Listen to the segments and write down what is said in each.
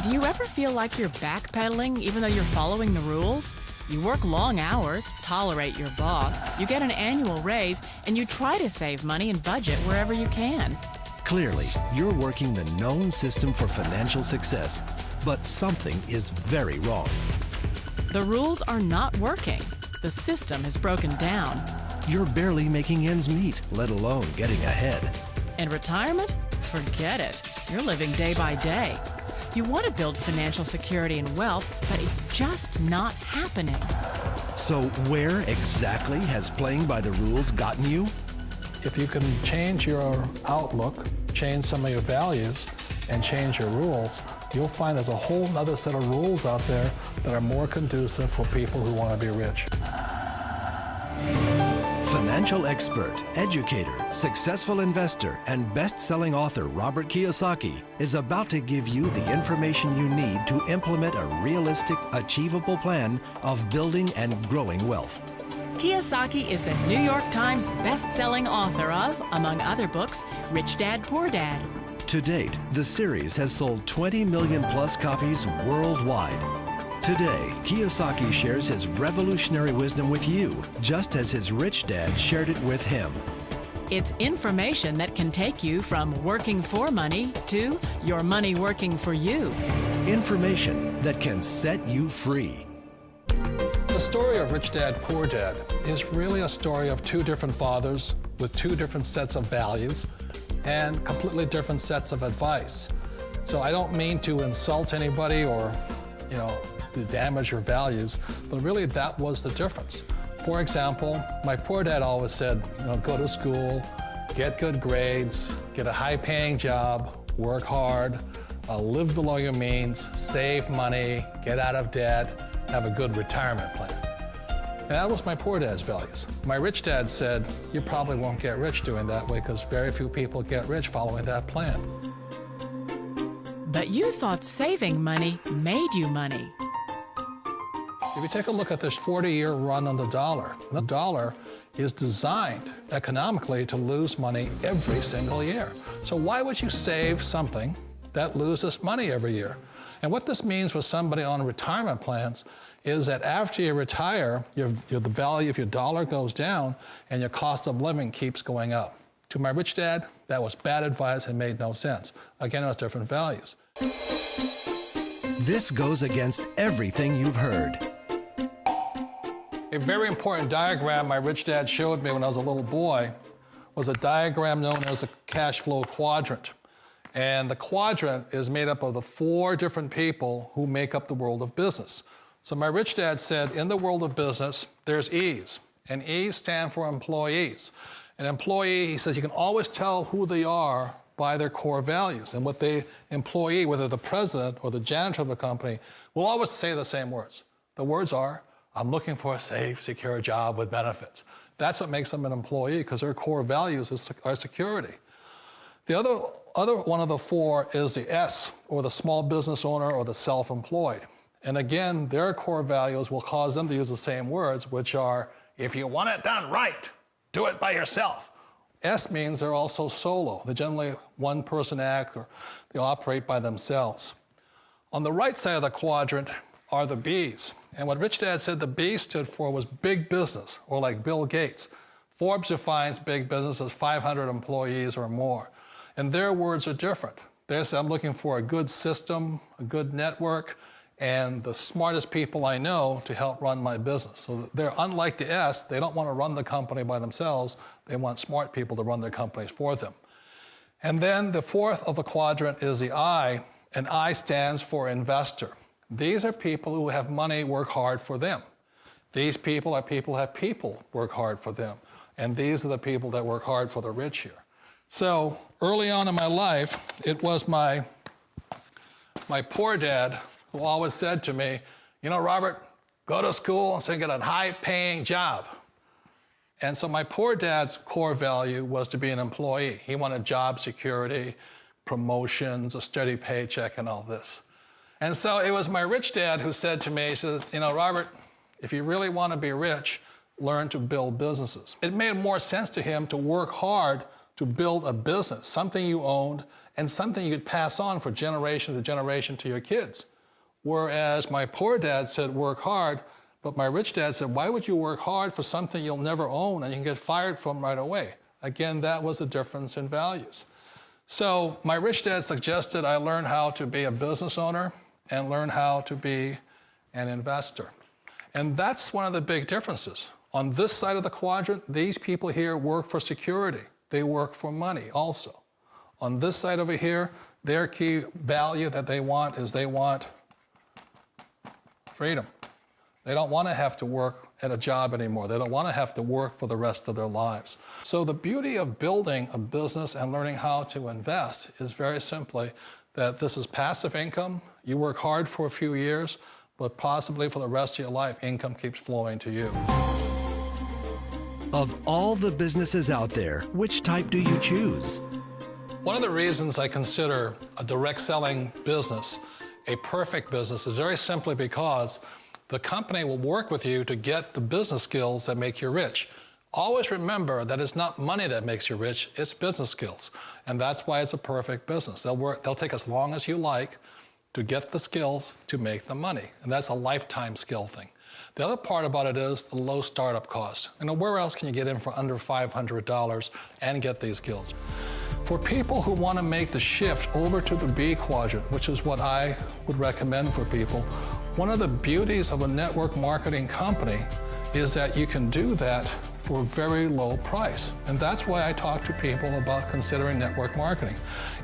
Do you ever feel like you're backpedaling even though you're following the rules? You work long hours, tolerate your boss, you get an annual raise, and you try to save money and budget wherever you can. Clearly, you're working the known system for financial success, but something is very wrong. The rules are not working. The system is broken down. You're barely making ends meet, let alone getting ahead. And retirement? Forget it. You're living day by day. You want to build financial security and wealth, but it's just not happening. So where exactly has playing by the rules gotten you? If you can change your outlook, change some of your values, and change your rules, you'll find there's a whole other set of rules out there that are more conducive for people who want to be rich. Financial expert, educator, successful investor, and best-selling author Robert Kiyosaki is about to give you the information you need to implement a realistic, achievable plan of building and growing wealth. Kiyosaki is the New York Times best-selling author of, among other books, Rich Dad, Poor Dad. To date, the series has sold 20 million plus copies worldwide. Today, Kiyosaki shares his revolutionary wisdom with you, just as his rich dad shared it with him. It's information that can take you from working for money to your money working for you. Information that can set you free. The story of Rich Dad, Poor Dad is really a story of two different fathers with two different sets of values and completely different sets of advice. So I don't mean to insult anybody or, to damage your values, but really that was the difference. For example, my poor dad always said, go to school, get good grades, get a high-paying job, work hard, live below your means, save money, get out of debt, have a good retirement plan. And that was my poor dad's values. My rich dad said, you probably won't get rich doing that way because very few people get rich following that plan. But you thought saving money made you money. If you take a look at this 40-year run on the dollar is designed economically to lose money every single year. So why would you save something that loses money every year? And what this means for somebody on retirement plans is that after you retire, the value of your dollar goes down and your cost of living keeps going up. To my rich dad, that was bad advice and made no sense. Again, it was different values. This goes against everything you've heard. A very important diagram my rich dad showed me when I was a little boy was a diagram known as a cash flow quadrant. And the quadrant is made up of the 4 different people who make up the world of business. So my rich dad said, in the world of business, there's E's, and E's stand for employees. An employee, he says, you can always tell who they are by their core values. And what the employee, whether the president or the janitor of the company, will always say the same words. The words are, I'm looking for a safe, secure job with benefits. That's what makes them an employee, because their core values are security. The other one of the 4 is the S, or the small business owner or the self-employed. And again, their core values will cause them to use the same words, which are, if you want it done right, do it by yourself. S means they're also solo. They're generally one-person act, or they operate by themselves. On the right side of the quadrant are the B's. And what Rich Dad said the B stood for was big business, or like Bill Gates. Forbes defines big business as 500 employees or more. And their words are different. They say, I'm looking for a good system, a good network, and the smartest people I know to help run my business. So they're unlike the S. They don't want to run the company by themselves. They want smart people to run their companies for them. And then the 4th of the quadrant is the I, and I stands for investor. These are people who have money work hard for them. These people are people who have people work hard for them. And these are the people that work hard for the rich here. So early on in my life, it was my poor dad who always said to me, Robert, go to school and so get a high-paying job. And so my poor dad's core value was to be an employee. He wanted job security, promotions, a steady paycheck, and all this. And so it was my rich dad who said to me, he says, Robert, if you really want to be rich, learn to build businesses. It made more sense to him to work hard to build a business, something you owned, and something you could pass on for generation to generation to your kids. Whereas my poor dad said, work hard, but my rich dad said, why would you work hard for something you'll never own and you can get fired from right away? Again, that was the difference in values. So my rich dad suggested I learn how to be a business owner and learn how to be an investor. And that's one of the big differences. On this side of the quadrant, these people here work for security. They work for money also. On this side over here, their key value that they want is they want freedom. They don't want to have to work at a job anymore. They don't want to have to work for the rest of their lives. So the beauty of building a business and learning how to invest is very simply that this is passive income. You work hard for a few years, but possibly for the rest of your life, income keeps flowing to you. Of all the businesses out there, which type do you choose? One of the reasons I consider a direct selling business a perfect business is very simply because the company will work with you to get the business skills that make you rich. Always remember that it's not money that makes you rich, it's business skills. And that's why it's a perfect business. They'll take as long as you like to get the skills to make the money. And that's a lifetime skill thing. The other part about it is the low startup cost. Where else can you get in for under $500 and get these skills? For people who want to make the shift over to the B quadrant, which is what I would recommend for people, one of the beauties of a network marketing company is that you can do that for a very low price. And that's why I talk to people about considering network marketing.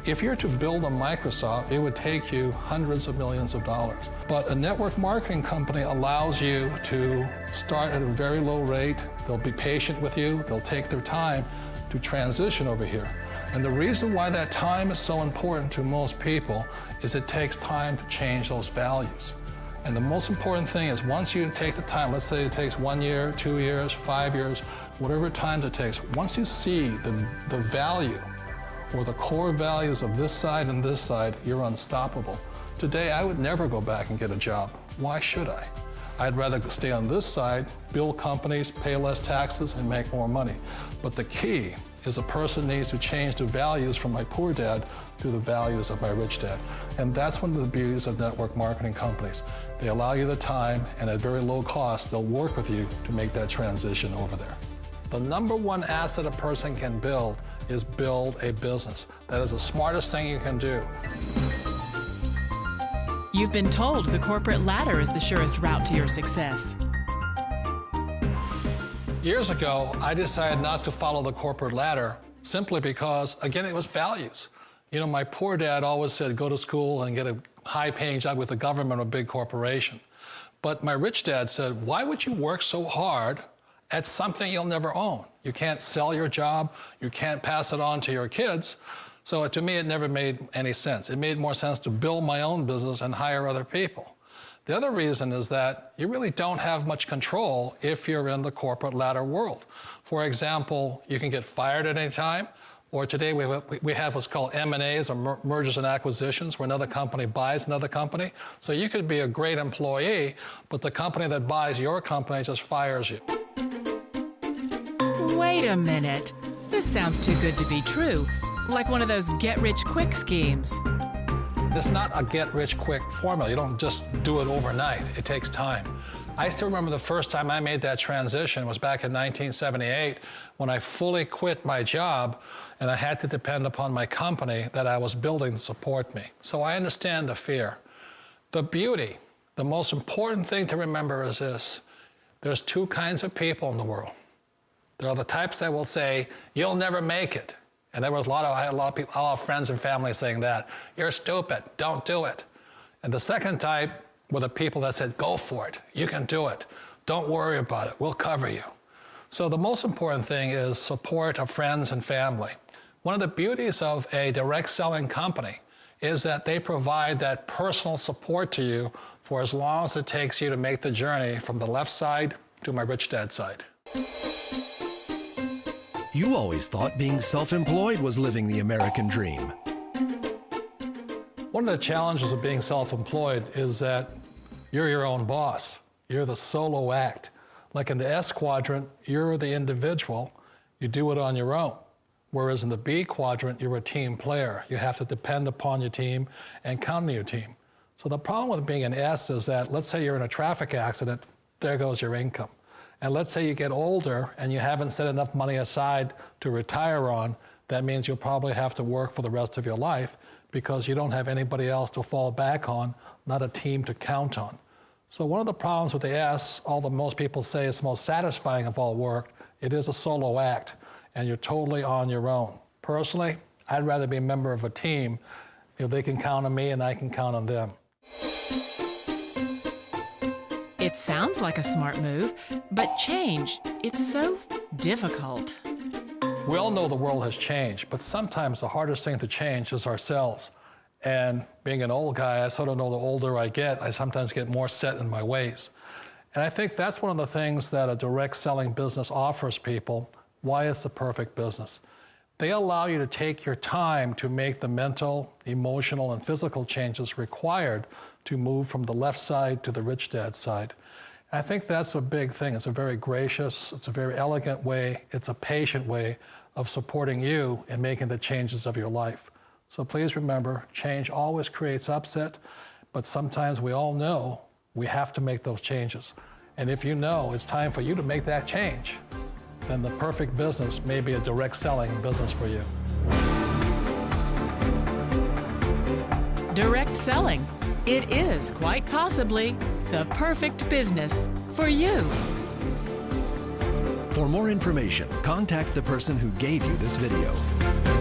If you're to build a Microsoft, it would take you hundreds of millions of dollars. But a network marketing company allows you to start at a very low rate. They'll be patient with you. They'll take their time to transition over here. And the reason why that time is so important to most people is it takes time to change those values. And the most important thing is once you take the time, let's say it takes 1 year, 2 years, 5 years, whatever time it takes, once you see the value or the core values of this side and this side, you're unstoppable. Today, I would never go back and get a job. Why should I? I'd rather stay on this side, build companies, pay less taxes, and make more money. But the key is a person needs to change the values from my poor dad to the values of my rich dad. And that's one of the beauties of network marketing companies. They allow you the time, and at very low cost, they'll work with you to make that transition over there. The number one asset a person can build is build a business. That is the smartest thing you can do. You've been told the corporate ladder is the surest route to your success. Years ago, I decided not to follow the corporate ladder simply because, again, it was values. You know, my poor dad always said, go to school and get a high-paying job with the government or a big corporation. But my rich dad said, why would you work so hard at something you'll never own? You can't sell your job. You can't pass it on to your kids. So to me, it never made any sense. It made more sense to build my own business and hire other people. The other reason is that you really don't have much control if you're in the corporate ladder world. For example, you can get fired at any time, or today we have what's called M&As, or mergers and acquisitions, where another company buys another company. So you could be a great employee, but the company that buys your company just fires you. Wait a minute. This sounds too good to be true. Like one of those get-rich-quick schemes. It's not a get-rich-quick formula. You don't just do it overnight. It takes time. I still remember the first time I made that transition was back in 1978 when I fully quit my job and I had to depend upon my company that I was building to support me. So I understand the fear. The beauty, the most important thing to remember is this. There's two kinds of people in the world. There are the types that will say, you'll never make it. And there was I had a lot of people, a lot of friends and family saying that. You're stupid, don't do it. And the second type were the people that said, go for it, you can do it. Don't worry about it, we'll cover you. So the most important thing is support of friends and family. One of the beauties of a direct selling company is that they provide that personal support to you for as long as it takes you to make the journey from the left side to my rich dad side. You always thought being self-employed was living the American dream. One of the challenges of being self-employed is that you're your own boss. You're the solo act. Like in the S quadrant, you're the individual. You do it on your own. Whereas in the B quadrant, you're a team player. You have to depend upon your team and count on your team. So the problem with being an S is that, let's say you're in a traffic accident, there goes your income. And let's say you get older and you haven't set enough money aside to retire on, that means you'll probably have to work for the rest of your life because you don't have anybody else to fall back on, not a team to count on. So one of the problems with the S, although most people say it's the most satisfying of all work, it is a solo act, and you're totally on your own. Personally, I'd rather be a member of a team. They can count on me and I can count on them. It sounds like a smart move, but change, it's so difficult. We all know the world has changed, but sometimes the hardest thing to change is ourselves. And being an old guy, I sort of know the older I get, I sometimes get more set in my ways. And I think that's one of the things that a direct selling business offers people, why it's the perfect business. They allow you to take your time to make the mental, emotional, and physical changes required to move from the left side to the rich dad side. I think that's a big thing. It's a very gracious, it's a very elegant way, it's a patient way of supporting you in making the changes of your life. So please remember, change always creates upset, but sometimes we all know we have to make those changes. And if you know it's time for you to make that change, then the perfect business may be a direct selling business for you. Direct selling. It is quite possibly the perfect business for you. For more information, contact the person who gave you this video.